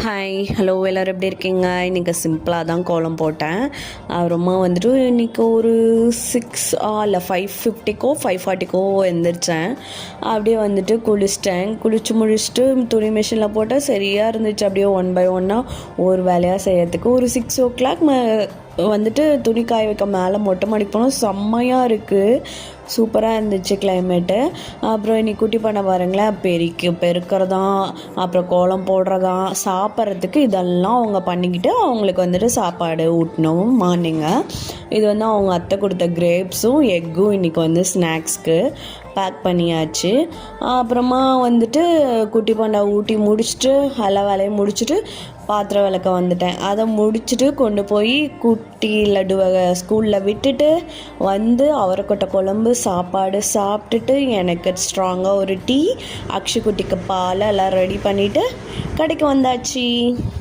Hi hello எல்லோரும் எப்படி இருக்கீங்க? இன்றைக்கி சிம்பிளாக தான் கோலம் போட்டேன். அப்புறமா வந்துட்டு இன்றைக்கி ஒரு 6 இல்லை 5:50க்கோ 5:40க்கோ எழுந்திரிச்சேன். அப்படியே வந்துட்டு குளித்து முடிச்சுட்டு துணி மிஷினில் போட்டால் சரியாக இருந்துச்சு. அப்படியே 1 by 1 ஒரு வேலையாக செய்யறதுக்கு ஒரு 6 o'clock வந்துட்டு துணி காய வைக்க மேலே மொட்டை மாடிக்கு போனோம். செம்மையாக இருக்குது, சூப்பராக இருந்துச்சு கிளைமேட்டு. அப்புறம் இன்னைக்கு குட்டி பண்ண பாருங்களேன், பெருக்கிறதான், அப்புறம் கோலம் போடுறதான், சாப்பிட்றதுக்கு இதெல்லாம் அவங்க பண்ணிக்கிட்டு அவங்களுக்கு வந்துட்டு சாப்பாடு ஊட்டணும் மார்னிங்கு. இது வந்து அவங்க அத்தை கொடுத்த கிரேப்ஸும் எக்கும் இன்றைக்கி வந்து ஸ்நாக்ஸ்க்கு பேக் பண்ணியாச்சு. அப்புறமா வந்துட்டு குட்டி பாண்டா ஊட்டி முடிச்சுட்டு எல்லா வேலையும் முடிச்சுட்டு பாத்திரம் விளக்க வந்துட்டேன். அதை முடிச்சுட்டு கொண்டு போய் குட்டி லட்டுவை ஸ்கூலில் விட்டுட்டு வந்து அவரைக்கொட்டை குழம்பு சாப்பாடு சாப்பிட்டுட்டு எனக்கு ஸ்ட்ராங்காக ஒரு டீ, அக்ஷு குட்டிக்கு பால் எல்லாம் ரெடி பண்ணிவிட்டு கடைக்கு வந்தாச்சு.